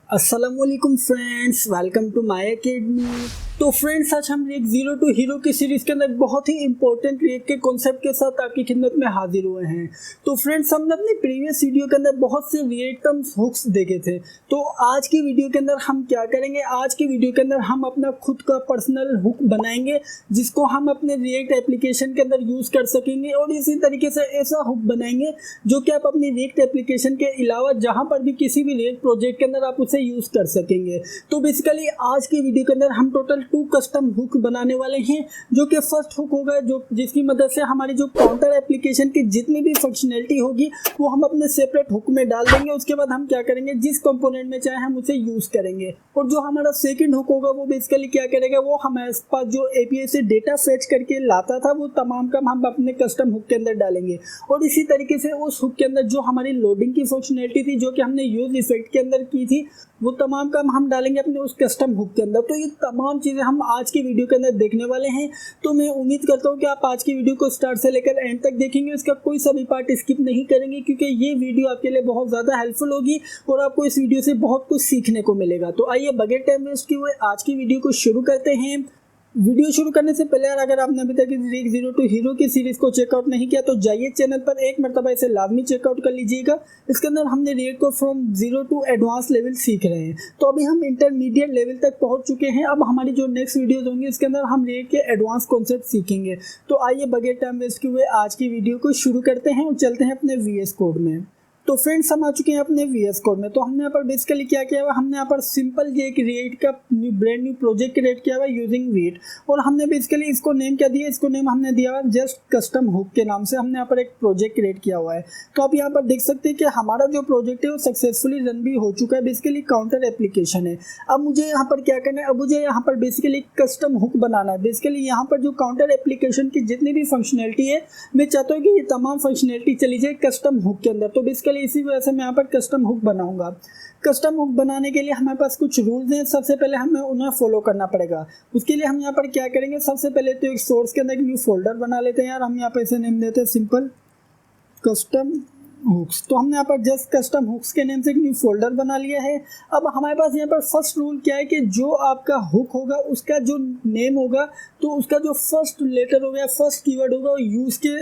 अस्सलामुअलैकुम friends, welcome to my academy. तो friends, आज हम रिएक्ट जीरो टू हीरो की सीरीज के अंदर बहुत ही इंपॉर्टेंट रिएक्ट के कॉन्सेप्ट के साथ आपकी खिदमत में हाजिर हुए हैं। तो फ्रेंड्स, हमने अपनी प्रीवियस वीडियो के अंदर बहुत से रिएक्ट टर्म्स हुक्स देखे थे। तो आज की वीडियो के अंदर हम क्या करेंगे, आज की वीडियो के अंदर हम अपना खुद का पर्सनल हुक बनाएंगे जिसको हम अपने रिएक्ट एप्लीकेशन के अंदर यूज कर सकेंगे, और इसी तरीके से ऐसा हुक बनाएंगे जो कि आप अपनी रिएक्ट एप्लीकेशन के अलावा जहां पर भी किसी भी रिएक्ट प्रोजेक्ट के अंदर आप उसे यूज कर सकेंगे। तो बेसिकली आज की वीडियो के अंदर हम टोटल 2 कस्टम हुक बनाने वाले हैं, जो कि फर्स्ट हुक होगा जो जिसकी मदद से हमारी जो काउंटर एप्लीकेशन की जितनी भी फंक्शनैलिटी होगी वो हम अपने सेपरेट हुक में डाल देंगे। उसके बाद हम क्या करेंगे, जिस कंपोनेंट में चाहे हम उसे यूज करेंगे। और जो हमारा सेकंड हुक होगा वो बेसिकली क्या करेगा, वो हमारे पास जो एपीआई से डेटा फेच करके लाता था वो तमाम काम हम अपने कस्टम हुक के अंदर डालेंगे। और इसी तरीके से उस हुक के अंदर जो हमारी लोडिंग की फंक्शनैलिटी थी जो कि हमने यूज इफेक्ट के अंदर की थी वो तमाम काम हम डालेंगे अपने उस कस्टम हुक के अंदर। तो ये तमाम चीज़ें हम आज की वीडियो के अंदर देखने वाले हैं। तो मैं उम्मीद करता हूँ कि आप आज की वीडियो को स्टार्ट से लेकर एंड तक देखेंगे, इसका कोई सा भी पार्ट स्किप नहीं करेंगे, क्योंकि ये वीडियो आपके लिए बहुत ज़्यादा हेल्पफुल होगी और आपको इस वीडियो से बहुत कुछ सीखने को मिलेगा। तो आइए बगैर टाइम वेस्ट किए हुए आज की वीडियो को शुरू करते हैं। वीडियो शुरू करने से पहले यार, अगर आपने अभी तक रिएक्ट जीरो टू हीरो की सीरीज को चेकआउट नहीं किया तो जाइए चैनल पर, एक मरतबा इसे लाजमी चेकआउट कर लीजिएगा। इसके अंदर हमने रिएक्ट को from zero to advance level सीख रहे हैं। तो अभी हम इंटरमीडिएट लेवल तक पहुंच चुके हैं। अब हमारी जो नेक्स्ट वीडियोज होंगी इसके अंदर हम रिएक्ट के एडवांस कॉन्सेप्ट सीखेंगे। तो आइए बगैर टाइम वेस्ट किए हुए आज की वीडियो को शुरू करते हैं और चलते हैं अपने वीएस कोड में। तो फ्रेंड्स, हम आ चुके हैं अपने वीएस कोड में। तो हमने यहाँ पर बेसिकली क्या किया हुआ, हमने यहाँ पर सिंपल ये एक रिएक्ट का ब्रांड न्यू प्रोजेक्ट क्रिएट किया हुआ यूजिंग वीट। और हमने बेसिकली इसको नेम क्या दिया, इसको नेम हमने दिया हुआ जस्ट कस्टम हुक के नाम से। हमने यहाँ पर एक प्रोजेक्ट क्रिएट किया हुआ है। तो आप यहाँ पर देख सकते हैं कि हमारा जो प्रोजेक्ट है वो सक्सेसफुली रन भी हो चुका है। बेसिकली काउंटर एप्लीकेशन है। अब मुझे यहाँ पर क्या करना है, अब मुझे यहाँ पर बेसिकली कस्टम हुक बनाना है। बेसिकली यहाँ पर जो काउंटर एप्लीकेशन की जितनी भी फंक्शनैलिटी है मैं चाहता हूँ कि ये तमाम फंक्शनैलिटी चली जाए कस्टम हुक के अंदर। तो बेसिकली इसी वजह से मैं यहाँ पर कस्टम हुक बनाऊंगा। कस्टम हुक बनाने के लिए हमारे पास कुछ रूल्स हैं, सबसे पहले हमें उन्हें फॉलो करना पड़ेगा। उसके लिए हम यहाँ पर क्या करेंगे, सबसे पहले तो एक सोर्स के अंदर एक न्यू फोल्डर बना लेते हैं। यार हम यहाँ पर इसे नेम देते हैं सिंपल कस्टम हुक्स। तो हमने यहाँ पर जस्ट कस्टम हुक्स के नेम से एक न्यू फोल्डर बना लिया है। अब हमारे पास यहाँ पर फर्स्ट रूल क्या है कि जो आपका हुक होगा उसका जो नेम होगा तो उसका जो फर्स्ट लेटर होगा, फर्स्ट कीवर्ड होगा वो यूज के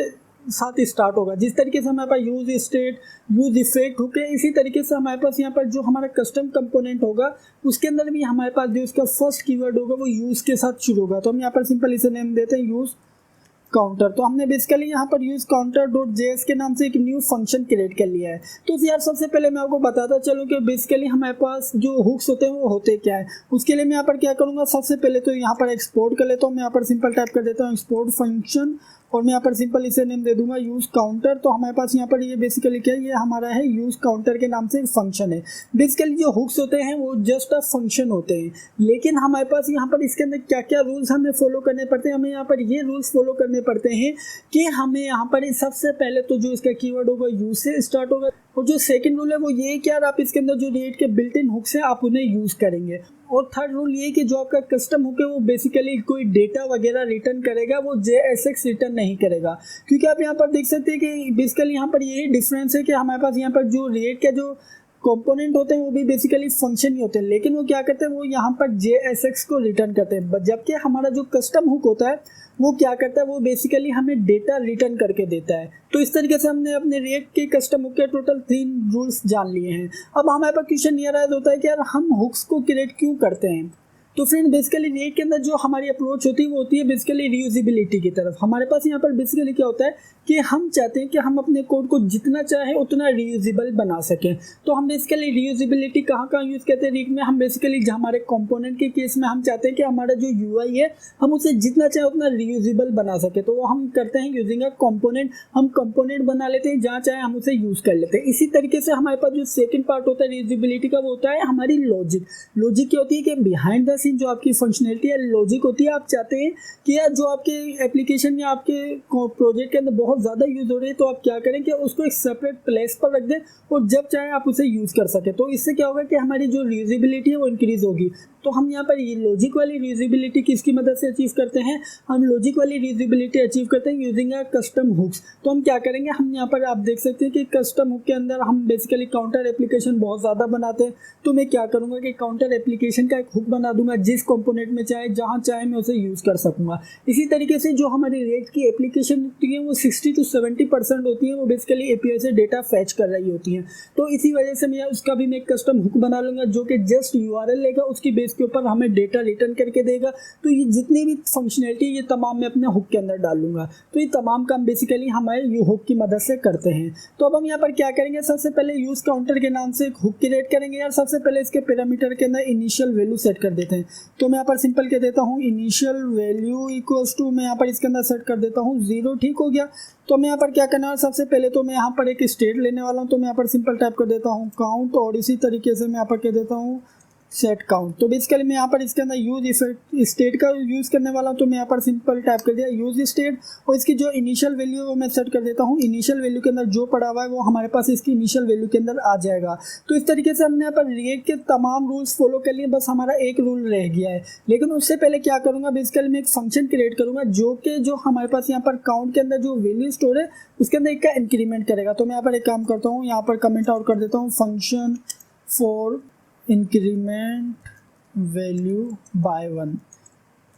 साथ स्टार्ट होगा। जिस तरीके से हमारे पास यूज स्टेट, यूज इफेक्ट होके, इसी तरीके से हमारे पास यहाँ पर जो हमारा कस्टम कंपोनेंट होगा उसके अंदर भी हमारे पास जो उसका फर्स्ट कीवर्ड होगा वो यूज के साथ शुरू होगा। तो हम यहाँ पर सिंपल इसे नेम देते हैं यूज काउंटर। तो हमने बेसिकली यहाँ पर यूज काउंटर डॉट जेएस के नाम से एक न्यू फंक्शन क्रिएट कर लिया है। तो यार सबसे पहले मैं आपको बताता चलूँ कि बेसिकली हमारे पास जो हुक्स होते हैं वो होते क्या है। उसके लिए मैं यहाँ पर क्या करूँगा, सबसे पहले तो यहाँ पर एक्सपोर्ट कर लेता हूँ। मैं यहाँ पर सिंपल टाइप कर देता हूँ एक्सपोर्ट फंक्शन, और मैं यहाँ पर सिंपल इसे नेम दे दूंगा यूज काउंटर। तो हमारे पास यहाँ पर ये बेसिकली क्या है, ये हमारा है यूज काउंटर के नाम से एक फंक्शन है। बेसिकली जो हुक्स होते हैं वो जस्ट अ फंक्शन होते हैं, लेकिन हमारे पास यहाँ पर इसके अंदर क्या क्या रूल्स हमें फॉलो करने पड़ते हैं। हमें यहाँ पर ये रूल्स फॉलो करने पड़ते हैं कि हमें यहाँ पर सबसे पहले तो जो इसका कीवर्ड होगा यूज से स्टार्ट होगा, और जो सेकंड रूल है वो ये कि यार आप इसके अंदर जो रिएक्ट के बिल्ट इन हुक्स है आप उन्हें यूज करेंगे। और थर्ड रूल ये कि जो आपका कस्टम हुक है वो बेसिकली कोई डेटा वगैरह रिटर्न करेगा, वो JSX रिटर्न नहीं करेगा। क्योंकि आप यहाँ पर देख सकते हैं कि बेसिकली यहाँ पर यही डिफरेंस है कि हमारे पास यहाँ पर जो रिएक्ट के जो कंपोनेंट होते हैं वो भी बेसिकली फंक्शन ही होते हैं, लेकिन वो क्या करते हैं, वो यहाँ पर JSX को रिटर्न करते हैं। जबकि हमारा जो कस्टम हुक होता है वो क्या करता है, वो बेसिकली हमें डेटा रिटर्न करके देता है। तो इस तरीके से हमने अपने रिएक्ट के कस्टम हुक के टोटल 3 रूल्स जान लिए हैं। अब हमारे पास क्वेश्चन ये राइज होता है कि यार हम हुक्स को क्रिएट क्यों करते हैं। तो फ्रेंड, बेसिकली रिएक्ट के अंदर जो हमारी अप्रोच होती है वो होती है बेसिकली रीयूजेबिलिटी की तरफ। हमारे पास यहाँ पर बेसिकली क्या होता है कि हम चाहते हैं कि हम अपने कोड को जितना चाहे उतना रीयूजेबल बना सकें। तो हम बेसिकली रीयूजेबिलिटी कहाँ कहाँ यूज़ करते हैं रिएक्ट में, हम बेसिकली हमारे कंपोनेंट के केस में हम चाहते हैं कि हमारा जो UI है हम उसे जितना चाहे उतना रीयूजेबल बना सके। तो वो हम करते हैं यूजिंग अ कंपोनेंट। हम कंपोनेंट बना लेते हैं, जहाँ चाहे हम उसे यूज़ कर लेते हैं। इसी तरीके से हमारे पास जो सेकेंड पार्ट होता है रीयूजेबिलिटी का वो होता है हमारी लॉजिक। लॉजिक क्या होती है कि बिहाइंड द जो आपकी फंक्शनैलिटी है लॉजिक होती है। आप चाहते हैं कि यार जो आपके एप्लीकेशन या आपके प्रोजेक्ट के अंदर बहुत ज़्यादा यूज़ हो रही है तो आप क्या करें कि उसको एक सेपरेट प्लेस पर रख दें और जब चाहे आप उसे यूज़ कर सकें। तो इससे क्या होगा कि हमारी जो रीयूजेबिलिटी है वो इंक्रीज़ होगी। तो हम यहाँ पर ये लॉजिक वाली रीयूजेबिलिटी किसकी मदद से अचीव करते हैं, हम लॉजिक वाली रीयूजेबिलिटी अचीव करते हैं यूजिंग अ कस्टम हुक्स। तो हम क्या करेंगे, हम यहाँ पर आप देख सकते हैं कि कस्टम हुक के अंदर हम बेसिकली काउंटर एप्लीकेशन बहुत ज़्यादा बनाते हैं। तो मैं क्या करूँगा कि काउंटर एप्लीकेशन का एक हुक बना दूंगा जिस कंपोनेंट में चाहे जहाँ चाहे मैं उसे यूज़ कर सकूँगा। इसी तरीके से जो हमारी रिएक्ट की एप्लीकेशन होती है वो 60 to 70% होती है वो बेसिकली एपीआई से डेटा फैच कर रही होती हैं। तो इसी वजह से मैं उसका भी मैं एक कस्टम हुक बना लूँगा जो कि जस्ट यूआरएल लेगा, उसकी बेस के ऊपर हमें डेटा रिटर्न करके देगा। तो ये जितनी भी फंक्शनैलिटी ये तमाम मैं अपने हुक के अंदर डाल लूँगा। तो ये तमाम काम बेसिकली हमारे यू हुक की मदद से करते हैं। तो अब हम यहाँ पर क्या करेंगे, सबसे पहले यूज़ काउंटर के नाम से एक हुक क्रिएट करेंगे यार। सबसे पहले इसके पैरामीटर के अंदर इनिशियल वैल्यू सेट कर देते हैं। तो मैं यहाँ पर सिंपल कह देता हूँ इनिशियल वैल्यू इक्वल्स टू, मैं यहाँ पर इसके अंदर सेट कर देता हूँ 0। ठीक हो गया। तो मैं यहाँ पर क्या करना है, सबसे पहले तो मैं यहाँ पर एक स्टेट लेने वाला हूँ। तो मैं यहाँ पर सिंपल टाइप कर देता हूँ काउंट, और इसी तरीके से मैं यहाँ पर कह देता हूँ सेट काउंट। तो बेसिकली मैं यहाँ पर इसके अंदर यूज इफेक्ट स्टेट का यूज़ करने वाला हूँ। तो मैं यहाँ पर सिंपल टाइप कर दिया यूज स्टेट, और इसकी जो इनिशियल वैल्यू है वो मैं सेट कर देता हूँ। इनिशियल वैल्यू के अंदर जो पड़ा हुआ है वो हमारे पास इसकी इनिशियल वैल्यू के अंदर आ जाएगा। तो इस तरीके से हमने यहाँ पर रिएक्ट के तमाम रूल्स फॉलो कर लिए, बस हमारा एक रूल रह गया है। लेकिन उससे पहले क्या करूँगा, बेसिकली मैं एक फंक्शन क्रिएट करूँगा जो कि जो हमारे पास यहाँ पर काउंट के अंदर जो वैल्यू स्टोर है उसके अंदर एक का इंक्रीमेंट करेगा। तो मैं यहाँ पर एक काम करता हूँ, यहाँ पर कमेंट आउट कर देता हूँ function for increment value by 1।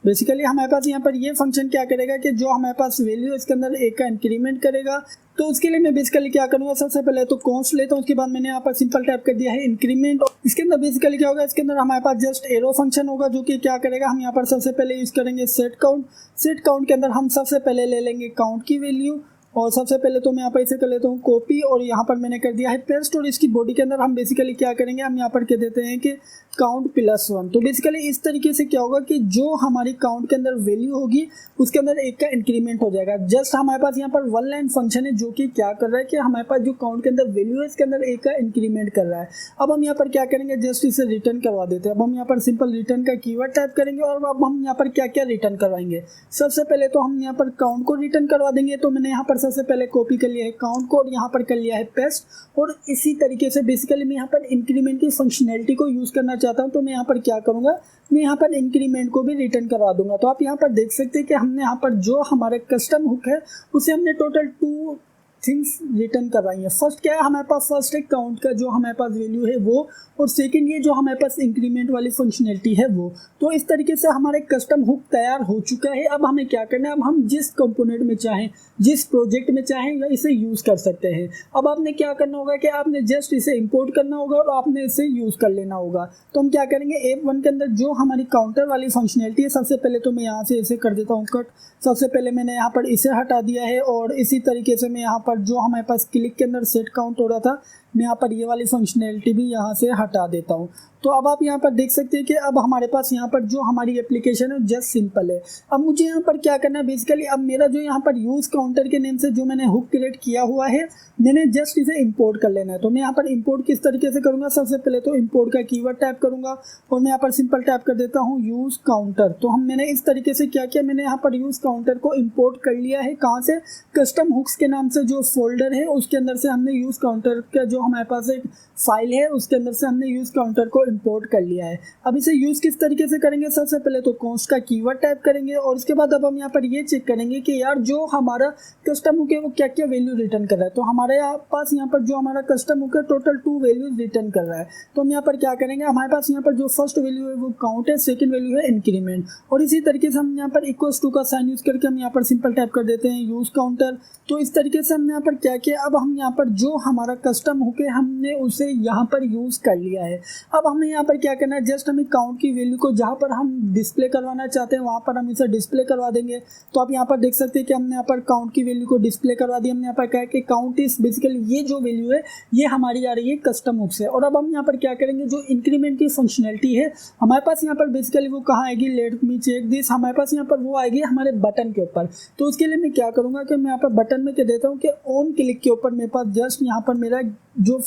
Basically हमारे पास यहाँ पर ये फंक्शन क्या करेगा कि जो हमारे पास वैल्यू है इसके अंदर एक का इंक्रीमेंट करेगा। तो उसके लिए मैं बेसिकली क्या करूँगा, सबसे पहले तो कॉन्स्ट लेता हूँ, उसके बाद मैंने यहाँ पर सिंपल टाइप कर दिया है इंक्रीमेंट। इसके अंदर बेसिकली क्या होगा, इसके अंदर हमारे पास जस्ट एरो फंक्शन होगा जो कि क्या करेगा, हम यहाँ पर सबसे पहले यूज़ करेंगे सेट काउंट। सेट काउंट के अंदर हम सबसे पहले ले लेंगे काउंट की वैल्यू, और सबसे पहले तो मैं यहाँ पर इसे कर लेता हूँ कॉपी, और यहाँ पर मैंने कर दिया है पेस्ट। और इसकी बॉडी के अंदर हम बेसिकली क्या करेंगे, हम यहाँ पर कह देते हैं कि काउंट +1। तो बेसिकली इस तरीके से क्या होगा कि जो हमारी काउंट के अंदर वैल्यू होगी उसके अंदर एक का इंक्रीमेंट हो जाएगा। जस्ट हमारे पास यहाँ पर वन लाइन फंक्शन है जो कि क्या कर रहा है कि हमारे पास जो काउंट के अंदर वैल्यू है इसके अंदर एक का इंक्रीमेंट कर रहा है। अब हम यहाँ पर क्या करेंगे, जस्ट इसे रिटर्न करवा देते हैं। अब हम यहाँ पर सिंपल रिटर्न का कीवर्ड टाइप करेंगे, और अब हम यहाँ पर क्या क्या रिटर्न करवाएंगे। सबसे पहले तो हम यहाँ पर काउंट को रिटर्न करवा देंगे। तो मैंने यहाँ पर सबसे पहले कॉपी कर लिया है काउंट को, और यहाँ पर कर लिया है पेस्ट। और इसी तरीके से बेसिकली मैं यहाँ पर इंक्रीमेंट की फंक्शनैलिटी को यूज़ करना चाहता हूँ। तो मैं यहाँ पर क्या करूँगा, मैं यहाँ पर इंक्रीमेंट को भी रिटर्न करवा दूंगा। तो आप यहाँ पर देख सकते हैं कि हमने यहाँ पर जो हमारे कस्टम हुक है उसे हमने टोटल 2 थिंग्स रिटर्न करवाई है। फर्स्ट क्या है, हमारे पास फर्स्ट है काउंट का जो हमारे पास वैल्यू है वो, और सेकंड ये जो हमारे पास इंक्रीमेंट वाली फंक्शनैलिटी है वो। तो इस तरीके से हमारे कस्टम हुक तैयार हो चुका है। अब हमें क्या करना है, अब हम जिस कंपोनेंट में चाहें, जिस प्रोजेक्ट में चाहें या इसे यूज़ कर सकते हैं। अब आपने क्या करना होगा कि आपने जस्ट इसे इंपोर्ट करना होगा और आपने इसे यूज़ कर लेना होगा। तो हम क्या करेंगे, F1 के अंदर जो हमारी काउंटर वाली फंक्शनैलिटी है, सबसे पहले तो मैं यहाँ से इसे कर देता हूँ कट। सबसे पहले मैंने यहाँ पर इसे हटा दिया है, और इसी तरीके से मैं यहाँ पर जो हमारे पास क्लिक के अंदर सेट काउंट हो रहा था, मैं यहाँ पर ये वाली फंक्शनैलिटी भी यहाँ से हटा देता हूँ। तो अब आप यहाँ पर देख सकते हैं कि अब हमारे पास यहाँ पर जो हमारी एप्लीकेशन है जस्ट सिंपल है। अब मुझे यहाँ पर क्या करना है, बेसिकली अब मेरा जो यहाँ पर यूज़ काउंटर के नेम से जो मैंने हुक क्रिएट किया हुआ है, मैंने जस्ट इसे इंपोर्ट कर लेना है। तो मैं यहाँ पर इंपोर्ट किस तरीके से करूँगा, सबसे पहले तो इंपोर्ट का कीवर्ड टाइप करूँगा, और मैं यहाँ पर सिंपल टाइप कर देता हूँ यूज़ काउंटर। तो मैंने इस तरीके से क्या किया, मैंने यहाँ पर यूज़ काउंटर को इम्पोर्ट कर लिया है। कहाँ से, कस्टम हुक्स के नाम से जो फोल्डर है उसके अंदर से हमने यूज़ काउंटर का जो हमारे पास एक फाइल है उसके अंदर से हमने यूज़ काउंटर को इंपोर्ट कर लिया है। अब इसे यूज़ किस तरीके से करेंगे, सबसे पहले तो कॉन्स्ट का कीवर्ड टाइप करेंगे, और उसके बाद अब हम यहाँ पर ये चेक करेंगे कि यार जो हमारा कस्टम हुक है वो क्या क्या वैल्यू रिटर्न कर रहा है। तो हमारे पास यहाँ पर जो हमारा कस्टम हुक है टोटल 2 वैल्यूज रिटर्न कर रहा है। तो हम यहाँ पर क्या करेंगे, हमारे पास यहाँ पर जो फर्स्ट वैल्यू है वो काउंट है, सेकंड वैल्यू है इंक्रीमेंट, और इसी तरीके से हम यहाँ पर इक्वल्स टू का साइन यूज़ करके हम यहाँ पर सिंपल टाइप कर देते हैं यूज़ काउंटर। तो इस तरीके से हमने यहाँ पर क्या किया, अब हम यहाँ पर जो हमारा कस्टम हुक है हमने उसे यहाँ पर यूज़ कर लिया है। अब हमें यहाँ पर क्या करना है, जस्ट हमें काउंट की वैल्यू को जहाँ पर हम डिस्प्ले करवाना चाहते हैं वहाँ पर हम इसे डिस्प्ले करवा देंगे। तो आप यहाँ पर देख सकते हैं कि हमने यहाँ पर काउंट की वैल्यू को डिस्प्ले करवा दी। हमने यहाँ पर कहा कि काउंट इस बेसिकली ये जो वैल्यू है ये हमारी आ रही है कस्टम हुक से। और अब हम यहाँ पर क्या करेंगे, जो इंक्रीमेंट की फंक्शनैलिटी है हमारे पास यहाँ पर बेसिकली वो कहाँ आएगी, लेट मी चेक दिस, हमारे पास यहाँ पर वो आएगी हमारे बटन के ऊपर। तो उसके लिए मैं क्या करूँगा कि मैं यहाँ पर बटन में कह देता हूँ कि ऑन क्लिक के ऊपर मेरे पास जस्ट यहाँ पर मेरा जो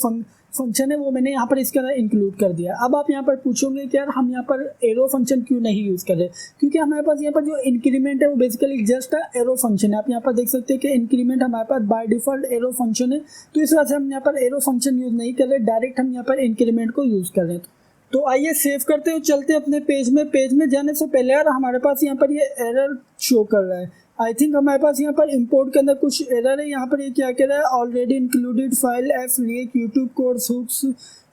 फंक्शन है वो मैंने यहाँ पर इसके अंदर इंक्लूड कर दिया। अब आप यहाँ पर पूछोगे कि यार हम यहाँ पर एरो फंक्शन क्यों नहीं यूज़ कर रहे, क्योंकि हमारे पास यहाँ पर जो इंक्रीमेंट है वो बेसिकली जस्ट एरो फंक्शन है। आप यहाँ पर देख सकते हैं कि इंक्रीमेंट हमारे पास बाय डिफॉल्ट एरो फंक्शन है, तो इस वजह से हम यहाँ पर एरो फंक्शन यूज़ नहीं कर रहे, डायरेक्ट हम यहाँ पर इंक्रीमेंट को यूज़ कर रहे हैं। तो आइए सेव करते हुए चलते हैं अपने पेज में जाने से पहले यार हमारे पास यहाँ पर ये एरर शो कर रहा है। आई थिंक हमारे पास यहाँ पर इंपोर्ट के अंदर कुछ एरर है। यहाँ पर ये क्या कह रहा है, already included file F React YouTube course hooks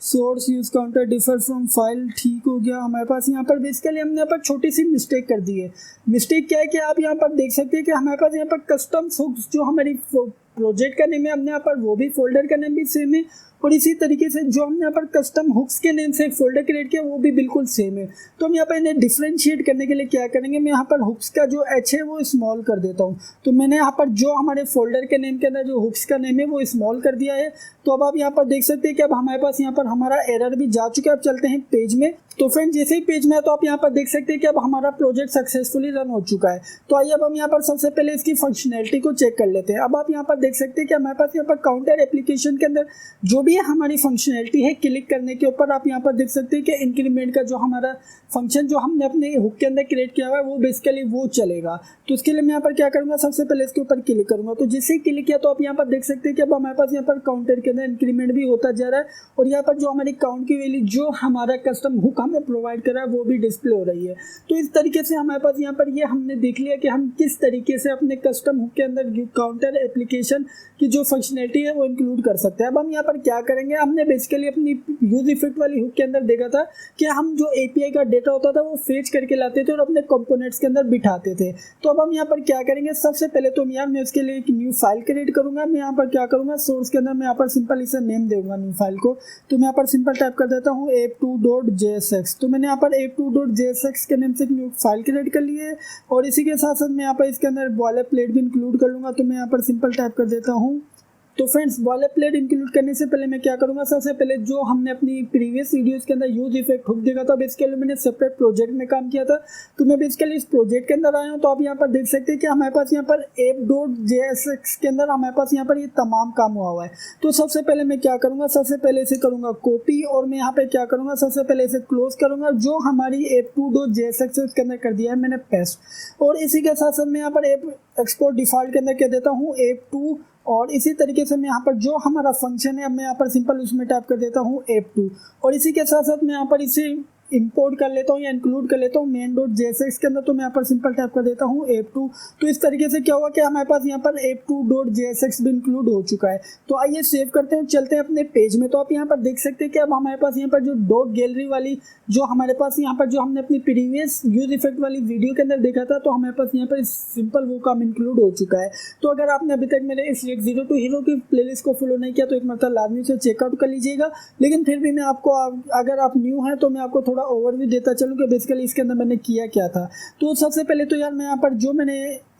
source use counter differ from file. ठीक हो गया। हमारे पास यहाँ पर बेसिकली हमने यहाँ पर छोटी सी मिस्टेक कर दी है। मिस्टेक क्या है कि आप यहाँ पर देख सकते हैं कि हमारे पास यहाँ पर कस्टम्स हुक्स जो हमारी प्रोजेक्ट का नेम है हमने यहाँ पर वो भी फोल्डर का नेम भी सेम है, और इसी तरीके से जो हमने यहाँ पर कस्टम हुक्स के नेम से एक फोल्डर क्रिएट किया वो भी बिल्कुल सेम है। तो हम यहाँ पर इन्हें डिफ्रेंशिएट करने के लिए क्या करेंगे, मैं यहाँ पर हुक्स का जो एच है वो स्मॉल कर देता हूँ। तो मैंने यहाँ पर जो हमारे फोल्डर के नेम के अंदर जो हुक्स का नेम है वो स्मॉल कर दिया है। तो अब आप यहाँ पर देख सकते हैं कि अब हमारे पास यहाँ पर हमारा एरर भी जा चुका है। अब चलते हैं पेज में। तो फ्रेंड जैसे ही पेज में है तो आप यहाँ पर देख सकते हैं कि अब हमारा प्रोजेक्ट सक्सेसफुली रन हो चुका है। तो आइए अब हम यहाँ पर सबसे पहले इसकी फंक्शनैलिटी को चेक कर लेते हैं। अब आप यहाँ पर देख सकते हैं कि हमारे पास यहाँ पर काउंटर एप्लीकेशन के अंदर जो भी हमारी फंक्शनैलिटी है, क्लिक करने के ऊपर आप यहाँ पर देख सकते हैं कि इंक्रीमेंट का जो हमारा फंक्शन जो हमने अपने हुक के अंदर क्रिएट किया हुआ है वो बेसिकली वो चलेगा। तो उसके लिए मैं यहाँ पर क्या करूँगा, सबसे पहले इसके ऊपर क्लिक करूँगा। तो जैसे ही क्लिक किया तो आप यहाँ पर देख सकते हैं कि अब हमारे पास यहाँ पर काउंटर के अंदर इंक्रीमेंट भी होता जा रहा है, और यहाँ पर जो हमारी काउंट की वैल्यू जो हमारा कस्टम हुक हमें प्रोवाइड करा है वो भी डिस्प्ले हो रही है। तो इस तरीके से हमारे पास यहाँ पर ये हमने देख लिया कि हम किस तरीके से अपने कस्टम हुक के अंदर काउंटर एप्लीकेशन की जो फंक्शनैलिटी है वो इंक्लूड कर सकते हैं। अब हम यहाँ पर क्या करेंगे, हमने बेसिकली अपनी यूज इफेक्ट वाली हुक के अंदर देखा था कि हम जो एपीआई का डेटा होता था वो फेच करके लाते थे और अपने कंपोनेंट्स के अंदर बिठाते थे। तो अब हम यहाँ पर क्या करेंगे, सबसे पहले तो यार मैं उसके लिए एक न्यू फाइल क्रिएट करूंगा। मैं यहाँ पर क्या करूंगा, सोर्स के अंदर मैं यहाँ पर सिंपल इसे नेम दूंगा न्यू फाइल को। तो मैं यहाँ पर सिंपल टाइप कर देता हूँ app2.jsx। तो मैंने यहाँ पर app2.jsx के नेम से एक न्यू फाइल क्रिएट कर ली है, और इसी के साथ साथ मैं यहाँ पर इसके अंदर बॉयलरप्लेट भी इंक्लूड कर लूँगा। तो मैं यहाँ पर सिंपल टाइप कर देता हूँ। तो फ्रेंड्स बॉयलरप्लेट इंक्लूड करने से पहले मैं क्या करूंगा, सबसे पहले जो हमने अपनी प्रीवियस वीडियोस के अंदर यूज इफेक्ट हुक देखा था, बेसिकली मैंने सेपरेट प्रोजेक्ट में काम किया था। तो मैं बेसिकली इस प्रोजेक्ट के अंदर आया हूं। तो आप यहाँ पर देख सकते हैं कि हमारे पास यहाँ पर app.jsx के अंदर हमारे पास यहाँ पर ये तमाम काम हुआ है। तो सबसे पहले मैं क्या करूंगा, सबसे पहले इसे करूंगा कॉपी, और मैं यहाँ पे क्या करूंगा, सबसे पहले इसे क्लोज करूंगा। जो हमारी app2.jsx है उसके अंदर कर दिया है मैंने पेस्ट, और इसी के साथ साथ मैं यहाँ पर एक्सपोर्ट डिफॉल्ट के अंदर कह देता हूँ app2, और इसी तरीके से मैं यहाँ पर जो हमारा फंक्शन है अब मैं यहाँ पर सिंपल उसमें टाइप कर देता हूँ app2, और इसी के साथ साथ मैं यहाँ पर इसे इंपोर्ट कर लेता हूँ या इंक्लूड कर लेता हूँ main.jsx के अंदर। तो मैं यहाँ पर सिंपल टाइप कर देता हूँ app2। तो इस तरीके से क्या हुआ कि हमारे पास यहाँ पर app2.jsx भी इंक्लूड हो चुका है। तो आइए सेव करते हैं, चलते हैं अपने पेज में। तो आप यहाँ पर देख सकते हैं कि अब हमारे पास यहाँ पर जो डॉग गैलरी वाली जो हमारे पास यहाँ पर जो हमने अपनी प्रीवियस यूज इफेक्ट वाली वीडियो के अंदर देखा था, तो हमारे पास यहाँ पर सिंपल वो काम इंक्लूड हो चुका है। तो अगर आपने अभी तक मेरे इस React Zero to Hero की प्लेलिस्ट को फॉलो नहीं किया तो एक मतलब लाजमी से चेकआउट कर लीजिएगा। लेकिन फिर भी मैं आपको, अगर आप न्यू हैं तो मैं आपको थोड़ा ओवरव्यू देता चलूँ कि बेसिकली इसके अंदर मैंने किया क्या था। तो सबसे पहले तो यार मैं यहाँ पर जो मैंने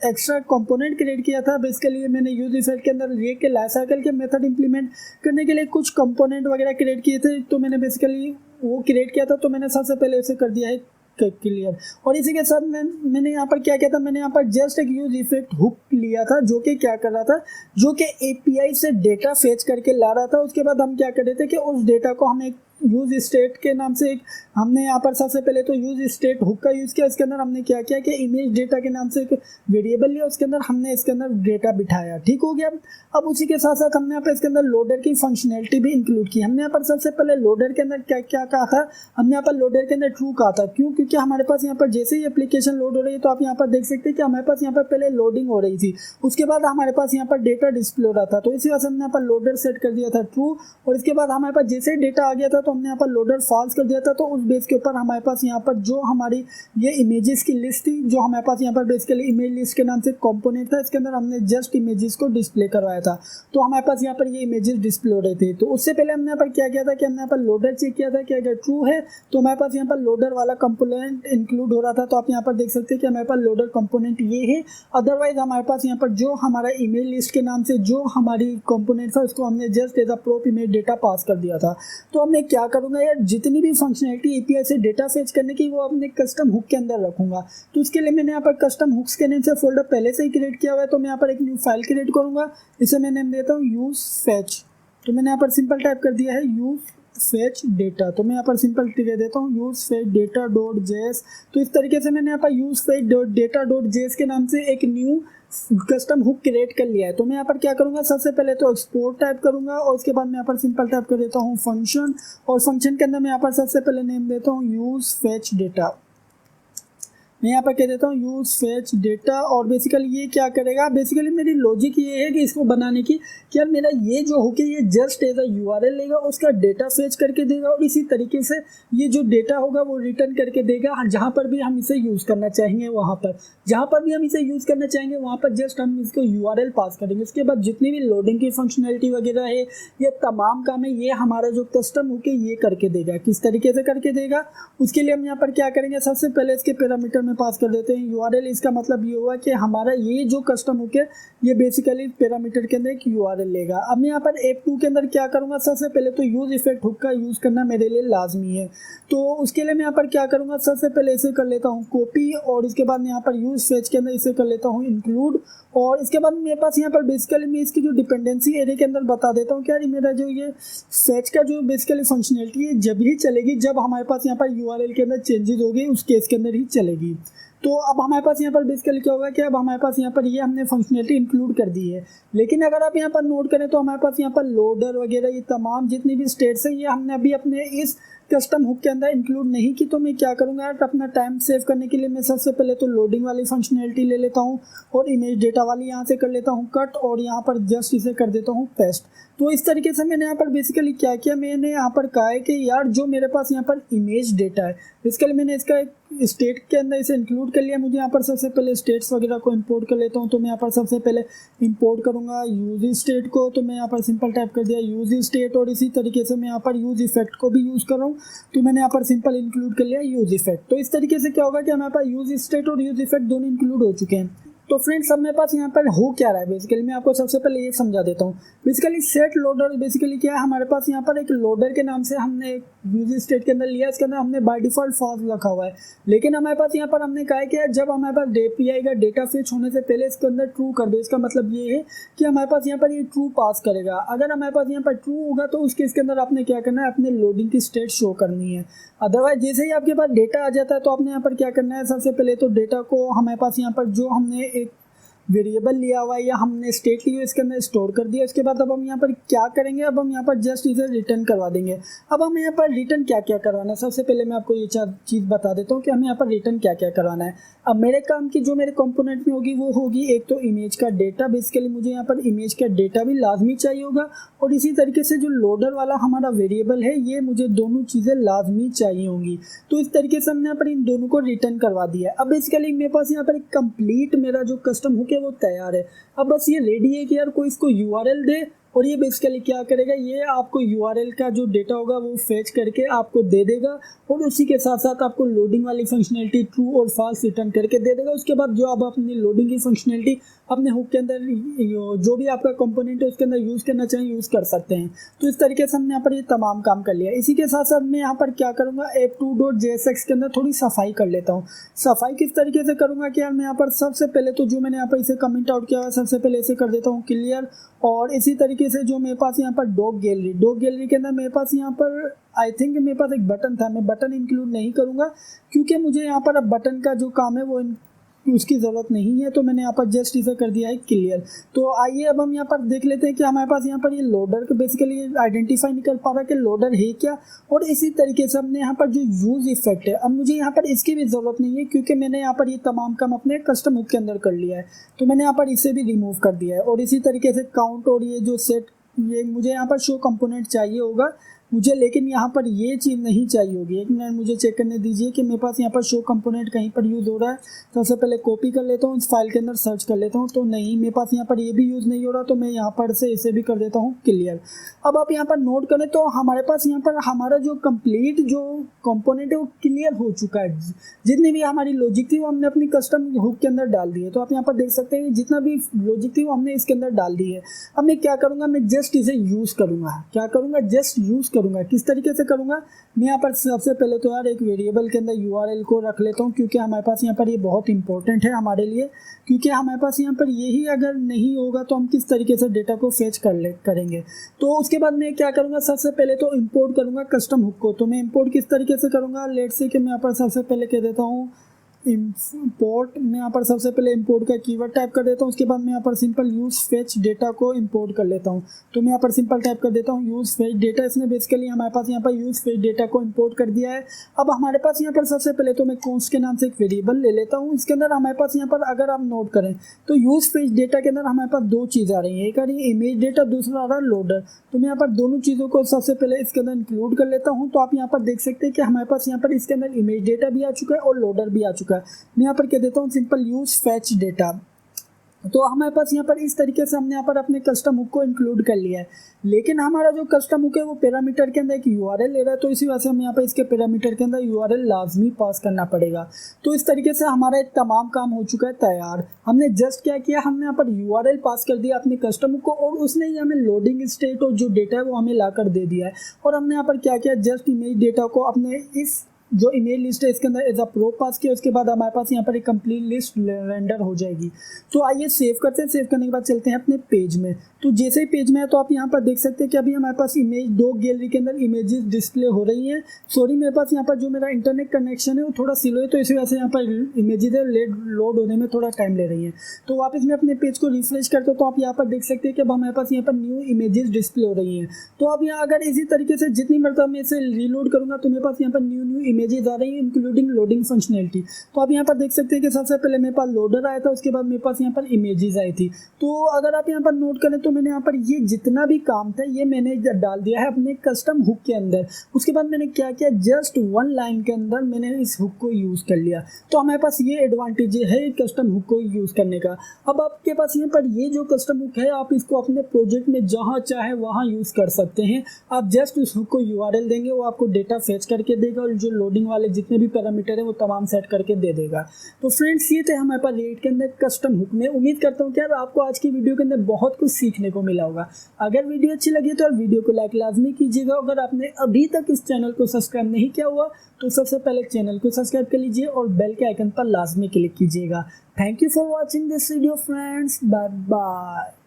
एक्स्ट्रा कंपोनेंट क्रिएट किया था, बेसिकली मैंने यूज इफेक्ट के अंदर React के लाइफ साइकिल के मेथड इंप्लीमेंट करने के लिए कुछ कंपोनेंट वगैरह क्रिएट किए थे। तो मैंने बेसिकली वो क्रिएट किया था, तो मैंने सबसे पहले उसे कर दिया है क्लियर। और इसी के साथ मैंने यहाँ पर क्या किया था, मैंने यहाँ पर जस्ट एक यूज इफेक्ट हुक लिया था जो कि क्या कर रहा था, जो कि एपीआई से डेटा फेच करके ला रहा था। उसके बाद हम क्या कर रहे थे कि उस डेटा को हम एक यूज स्टेट के नाम से एक हमने यहाँ पर सबसे पहले तो यूज स्टेट हुक का यूज़ किया। इसके अंदर हमने क्या किया कि इमेज डेटा के नाम से एक वेरिएबल लिया, उसके अंदर हमने इसके अंदर डेटा बिठाया। ठीक हो गया। अब उसी के साथ साथ हमने यहाँ पर इसके अंदर लोडर की फंक्शनैलिटी भी इंक्लूड की। हमने यहाँ पर सबसे पहले लोडर के अंदर क्या क्या कहा था, हमने यहाँ पर लोडर के अंदर ट्रू कहा था। क्यों? क्योंकि हमारे पास यहाँ पर जैसे ही एप्लीकेशन लोड हो रही है तो आप यहाँ पर देख सकते हैं कि हमारे पास यहाँ पर पहले लोडिंग हो रही थी, उसके बाद हमारे पास यहाँ पर डेटा डिस्प्ले हो रहा था। तो इसी वजह से हमने यहाँ पर लोडर सेट कर दिया था ट्रू, और इसके बाद हमारे पास जैसे ही डेटा आ गया था तो हमने यहाँ पर लोडर फॉल्स कर दिया था। तो उस बेस के ऊपर हमारे पास यहाँ पर जो हमारी ये इमेजेस की लिस्ट थी, जो हमारे पास यहाँ पर बेसिकली इमेज लिस्ट के नाम से कंपोनेंट था, इसके अंदर हमने जस्ट इमेजेस को डिस्प्ले करवाया था। तो हमारे पास यहाँ पर ये इमेजेस डिस्प्ले हो रहे थे। तो उससे पहले हमने यहाँ पर क्या किया था कि हमने यहाँ पर लोडर चेक किया था कि अगर ट्रू है तो हमारे पास यहाँ पर लोडर वाला कंपोनेंट इंक्लूड हो रहा था। तो आप यहाँ पर देख सकते हैं कि हमारे पास लोडर कंपोनेंट ये है। अदरवाइज हमारे पास यहाँ पर जो हमारा इमेज लिस्ट के नाम से जो हमारी कंपोनेंट था उसको हमने just as a prop image data pass कर दिया था। तो अब मैं क्या करूँगा यार, जितनी भी फंक्शनैलिटी एपीआई से डेटा फेच करने की वो अपने कस्टम हुक के अंदर रखूंगा। तो उसके लिए मैंने यहाँ पर कस्टम हुक्स के नेम से फोल्डर पहले से ही क्रिएट किया हुआ है। तो मैं यहाँ पर एक न्यू फाइल क्रिएट करूँगा, इसे मैं नेम देता हूँ यूज फेच। तो मैंने यहाँ पर सिंपल टाइप कर दिया है यूज फेच डेटा। तो मैं यहाँ पर सिंपल दे देता हूँ use fetch data dot JS. तो इस तरीके से मैंने यहाँ पर use fetch data dot JS के नाम से एक न्यू कस्टम हुक क्रिएट कर लिया है। तो मैं यहाँ पर क्या करूँगा, सबसे पहले तो एक्सपोर्ट टाइप करूँगा और उसके बाद मैं यहाँ पर सिंपल टाइप कर देता हूँ फंक्शन, और फंक्शन के अंदर मैं यहाँ पर सबसे पहले नेम देता हूँ यूज़ फेच डेटा। मैं यहाँ पर कह देता हूँ यूज़ फेच डेटा, और बेसिकली ये क्या करेगा, बेसिकली मेरी लॉजिक ये है कि इसको बनाने की कि यार मेरा ये जो हुक है ये जस्ट एज अ यूआरएल लेगा, उसका डेटा फेच करके देगा, और इसी तरीके से ये जो डेटा होगा वो रिटर्न करके देगा जहाँ पर भी हम इसे यूज़ करना चाहेंगे, वहाँ पर जहाँ पर भी हम इसे यूज़ करना चाहेंगे वहाँ पर जस्ट हम इसको यूआरएल पास करेंगे। उसके बाद जितनी भी लोडिंग की फंक्शनैलिटी वगैरह है, ये तमाम काम है ये हमारा जो कस्टम हुक है ये करके देगा। किस तरीके से करके देगा, उसके लिए हम यहाँ पर क्या करेंगे, सबसे पहले इसके पैरामीटर में पास कर देते हैं यूआरएल। इसका मतलब ये हुआ कि हमारा ये जो कस्टम हुक है ये बेसिकली पैरामीटर के अंदर एक यूआरएल लेगा। अब मैं यहाँ पर F2 के अंदर क्या करूँगा, सबसे पहले तो यूज इफेक्ट हुक का यूज़ करना मेरे लिए लाजमी है। तो उसके लिए मैं यहाँ पर क्या करूँगा, सबसे पहले इसे कर लेता हूँ कॉपी, और इसके बाद मैं यहाँ पर यूज फेच के अंदर इसे कर लेता हूँ इंक्लूड, और इसके बाद मेरे पास यहाँ पर बेसिकली मैं इसकी जो डिपेंडेंसी एरे के अंदर बता देता हूँ कि यार मेरा जो ये फेच का जो बेसिकली फंक्शनैलिटी है जब ही चलेगी जब हमारे पास यहाँ पर यूआरएल के अंदर चेंजेस होगी, उस केस के अंदर ही चलेगी। तो अब हमारे पास यहाँ पर बेसिकली क्या होगा कि अब हमारे पास यहाँ पर ये हमने फंक्शनैलिटी इंक्लूड कर दी है, लेकिन अगर आप यहाँ पर नोट करें तो हमारे पास यहाँ पर लोडर वगैरह ये तमाम जितनी भी स्टेट्स है ये हमने अभी अपने इस कस्टम हुक के अंदर इंक्लूड नहीं की। तो मैं क्या करूँगा यार, अपना टाइम सेव करने के लिए मैं सबसे पहले तो लोडिंग वाली फंक्शनैलिटी ले लेता हूँ और इमेज डेटा वाली यहाँ से कर लेता हूँ कट, और यहाँ पर जस्ट इसे कर देता हूँ पेस्ट। तो इस तरीके से मैंने यहाँ पर बेसिकली क्या किया, मैंने यहाँ पर कहा है कि यार जो मेरे पास यहाँ पर इमेज डेटा है बेसिकली मैंने इसका एक स्टेट के अंदर इसे इंक्लूड कर लिया। मुझे यहाँ पर सबसे पहले स्टेट्स वगैरह को इंपोर्ट कर लेता हूँ। तो मैं यहाँ पर सबसे पहले इंपोर्ट करूँगा यूज स्टेट को, तो मैं यहाँ पर सिंपल टाइप कर दिया यूज स्टेट, और इसी तरीके से मैं यहाँ पर यूज इफेक्ट को भी यूज़ कर रहा हूँ। तो मैंने यहाँ पर सिंपल इंक्लूड कर लिया यूज इफेक्ट। तो इस तरीके से क्या होगा कि हमारे पास यूज स्टेट और यूज इफेक्ट दोनों इंक्लूड हो चुके हैं। तो फ्रेंड्स अब मेरे पास यहाँ पर हो क्या रहा है, बेसिकली मैं आपको सबसे पहले ये समझा देता हूँ। बेसिकली सेट लोडर बेसिकली क्या है, हमारे पास यहाँ पर एक लोडर के नाम से हमने एक यूज स्टेट के अंदर लिया, इसके अंदर हमने बाय डिफॉल्ट फॉल्स रखा हुआ है, लेकिन हमारे पास यहाँ पर हमने कहा है कि जब हमारे पास एपीआई का डेटा फेच होने से पहले इसके अंदर ट्रू कर दो। इसका मतलब ये है कि हमारे पास यहाँ पर ये ट्रू पास करेगा। अगर हमारे पास यहाँ पर ट्रू होगा तो उस केस के अंदर आपने क्या करना है, अपने लोडिंग की स्टेट शो करनी है। अदरवाइज जैसे ही आपके पास डेटा आ जाता है तो आपने यहाँ पर क्या करना है, सबसे पहले तो डेटा को हमारे पास यहाँ पर जो हमने एक वेरिएबल लिया हुआ है या हमने स्टेट ली है इसके अंदर स्टोर कर दिया। इसके बाद अब हम यहाँ पर क्या करेंगे, अब हम यहाँ पर जस्ट इसे रिटर्न करवा देंगे। अब हम यहाँ पर रिटर्न क्या क्या करवाना है, सबसे पहले मैं आपको ये चार चीज़ बता देता हूँ कि हमें यहाँ पर रिटर्न क्या क्या करवाना है। अब मेरे काम की जो मेरे कंपोनेंट में होगी वो होगी एक तो इमेज का डेटा, बेसिकली मुझे यहाँ पर इमेज का डेटा भी लाजमी चाहिए होगा, और इसी तरीके से जो लोडर वाला हमारा वेरिएबल है ये मुझे दोनों चीज़ें लाजमी चाहिए होंगी। तो इस तरीके से हमने यहाँ पर इन दोनों को रिटर्न करवा दिया है। अब बेसिकली मेरे पास यहाँ पर एक कंप्लीट मेरा जो कस्टम हुक है वो तैयार है। अब बस ये रेडी है कि यार कोई इसको यूआरएल दे, और ये बेसिकली क्या करेगा, ये आपको यूआरएल का जो डेटा होगा वो फेच करके आपको दे देगा, और उसी के साथ साथ आपको लोडिंग वाली फंक्शनैलिटी ट्रू और फॉल्स रिटर्न करके दे देगा। उसके बाद जो आप अपनी लोडिंग की फंक्शनैलिटी अपने हुक के अंदर जो भी आपका कंपोनेंट है उसके अंदर यूज़ करना चाहें यूज़ कर सकते हैं। तो इस तरीके से हमने यहाँ पर ये तमाम काम कर लिया। इसी के साथ साथ मैं यहाँ पर क्या करूँगा, F2.jsx के अंदर थोड़ी सफाई कर लेता हूँ। सफाई किस तरीके से करूँगा कि यार मैं यहाँ पर सबसे पहले तो जो मैंने यहाँ पर इसे कमेंट आउट किया है सबसे पहले इसे कर देता हूँ क्लियर, और इसी तरीके से जो मेरे पास यहाँ पर डॉग गैलरी के अंदर मेरे पास यहाँ पर आई थिंक मेरे पास एक बटन था, मैं बटन इंक्लूड नहीं करूँगा क्योंकि मुझे यहाँ पर अब बटन का जो काम है वो उसकी ज़रूरत नहीं है। तो मैंने यहाँ पर जस्ट इसे कर दिया है क्लियर। तो आइए अब हम यहाँ पर देख लेते हैं कि हमारे पास यहाँ पर ये लोडर को बेसिकली आइडेंटिफाई नहीं कर पा रहा कि लोडर है क्या, और इसी तरीके से हमने यहाँ पर जो यूज़ इफेक्ट है अब मुझे यहाँ पर इसकी भी ज़रूरत नहीं है क्योंकि मैंने यहाँ पर ये तमाम काम अपने कस्टम हुक के अंदर कर लिया है। तो मैंने यहाँ पर इसे भी रिमूव कर दिया है, और इसी तरीके से काउंट और ये जो सेट ये मुझे यहाँ पर शो कंपोनेंट चाहिए होगा मुझे, लेकिन यहाँ पर ये चीज़ नहीं चाहिए होगी। एक मिनट मुझे चेक करने दीजिए कि मेरे पास यहाँ पर शो कंपोनेंट कहीं पर यूज़ हो रहा है। तो सबसे पहले कॉपी कर लेता हूँ, इस फाइल के अंदर सर्च कर लेता हूँ, तो नहीं मेरे पास यहाँ पर ये भी यूज़ नहीं हो रहा। तो मैं यहाँ पर से इसे भी कर देता हूँ क्लियर। अब आप यहाँ पर नोट करें तो हमारे पास यहाँ पर हमारा जो कंप्लीट जो कंपोनेंट है वो क्लियर हो चुका है। जितनी भी हमारी लॉजिक थी वो हमने अपनी कस्टम हुक के अंदर डाल दी है। तो आप यहाँ पर देख सकते हैं जितना भी लॉजिक थी वो हमने इसके अंदर डाल दी है। अब मैं क्या करूँगा, मैं जस्ट इसे यूज़ करूँगा। क्या करूँगा, जस्ट यूज़ करूँगा। किस तरीके से करूँगा, मैं यहाँ पर सबसे पहले तो यार एक वेरिएबल के अंदर यूआरएल को रख लेता हूँ क्योंकि हमारे पास यहाँ पर ये बहुत इंपॉर्टेंट है हमारे लिए, क्योंकि हमारे पास यहाँ पर यही अगर नहीं होगा तो हम किस तरीके से डेटा को फेच करेंगे। तो उसके बाद मैं क्या करूँगा, सबसे पहले तो इंपोर्ट करूँगा कस्टम हुक को। तो मैं इंपोर्ट किस तरीके से करूँगा, लेट्स से कि मैं यहाँ पर सबसे पहले कह देता हूँ इंपोर्ट मैं यहाँ पर सबसे पहले इंपोर्ट का कीवर्ड टाइप कर देता हूँ। उसके बाद मैं यहाँ पर सिंपल यूज़ फेच डेटा को इंपोर्ट कर लेता हूँ। तो मैं यहाँ पर सिंपल टाइप कर देता हूँ यूज़ फेच डेटा। इसने बेसिकली हमारे पास यहाँ पर यूज़ फेच डेटा को इंपोर्ट कर दिया है। अब हमारे पास यहाँ पर सबसे पहले तो मैं कॉन्स्ट के नाम से एक वेरिएबल ले लेता हूँ। इसके अंदर हमारे पास यहाँ पर अगर आप नोट करें तो यूज़ फेच डेटा के अंदर हमारे पास दो चीज़ आ रही है, एक आ रही है इमेज डेटा, दूसरा आ रहा है लोडर। तो मैं यहाँ पर दोनों चीज़ों को सबसे पहले इसके अंदर इंक्लूड कर लेता हूँ। तो आप यहाँ पर देख सकते हैं कि हमारे पास यहाँ पर इसके अंदर इमेज डेटा भी आ चुका है और लोडर भी आ चुका है। मैं यहाँ पर कह देता हूँ सिंपल यूज फेच डेटा। तो हमारे पास यहाँ पर इस तरीके से हमने यहाँ पर अपने कस्टम हुक को इंक्लूड कर लिया है। लेकिन हमारा जो कस्टम हुक है वो पैरामीटर के अंदर एक यूआरएल ले रहा है, तो इसी वजह से हमें यहाँ पर इसके पैरामीटर के अंदर यूआरएल लाजमी पास करना पड़ेगा। तो इस तरीके से हमारा एक तमाम काम हो चुका है तैयार। हमने जस्ट क्या किया, हमने यहाँ पर यूआरएल पास कर दिया अपने कस्टम हुक को और उसने ही हमें लोडिंग स्टेट और जो डेटा है वो हमें ला कर दे दिया है। और हमने यहाँ पर क्या किया, जस्ट इमेज डेटा को अपने इस जो इमेज लिस्ट है इसके अंदर एज अ प्रो पास किया। उसके बाद हमारे पास यहाँ पर एक कंप्लीट लिस्ट रेंडर हो जाएगी। तो आइए सेव करते हैं। सेव करने के बाद चलते हैं अपने पेज में। तो जैसे ही पेज में है तो आप यहाँ पर देख सकते हैं कि अभी हमारे पास इमेज दो गैलरी के अंदर इमेजेस डिस्प्ले हो रही हैं। सॉरी, मेरे पास यहाँ पर जो मेरा इंटरनेट कनेक्शन है वो थोड़ा स्लो है, तो इसी वजह से यहाँ पर इमेजेस लोड होने में थोड़ा टाइम ले रही हैं। तो वापस मैं अपने पेज को रिफ्रेश करता हूँ तो आप यहाँ पर देख सकते हैं कि अब हमारे पास यहाँ पर न्यू इमेजेस डिस्प्ले हो रही हैं। तो अब यहाँ अगर इसी तरीके से जितनी मरतबा मैं इसे रीलोड करूँगा तो मेरे पास यहाँ पर न्यू इमेजेस आ रही हैं इंक्लूडिंग लोडिंग फंक्शनैलिटी। तो आप यहाँ पर देख सकते हैं कि सबसे पहले मेरे पास लोडर आया था, उसके बाद मेरे पास यहाँ पर इमेजेस आई थी। तो अगर आप यहाँ पर नोट करें तो मैंने यहाँ पर ये जितना भी काम था ये मैंने डाल दिया है अपने कस्टम हुक के अंदर। उसके बाद मैंने क्या किया, जस्ट वन लाइन के अंदर मैंने इस हुक को यूज़ कर लिया। तो हमारे पास ये एडवांटेज है कस्टम हुक को यूज़ करने का। अब आपके पास यहाँ पर ये जो कस्टम हुक है आप इसको अपने प्रोजेक्ट में जहाँ चाहे वहाँ यूज़ कर सकते हैं। आप जस्ट उस हुक को यूआरएल देंगे, वो आपको डेटा फेच करके देगा और जो लोडिंग वाले जितने भी पैरामीटर है वो तमाम सेट करके दे देगा। तो फ्रेंड्स ये थे हमारे पास रिएक्ट के अंदर कस्टम हुक में। उम्मीद करता हूँ कि यार आपको आज की वीडियो के अंदर बहुत कुछ सीखने को मिला होगा। अगर वीडियो अच्छी लगी तो वीडियो को लाइक लाजमी कीजिएगा। अगर आपने अभी तक इस चैनल को सब्सक्राइब नहीं किया हुआ तो सबसे पहले चैनल को सब्सक्राइब कर लीजिए और बेल के आइकन पर लाजमी क्लिक कीजिएगा। Thank you for watching this video friends, bye bye.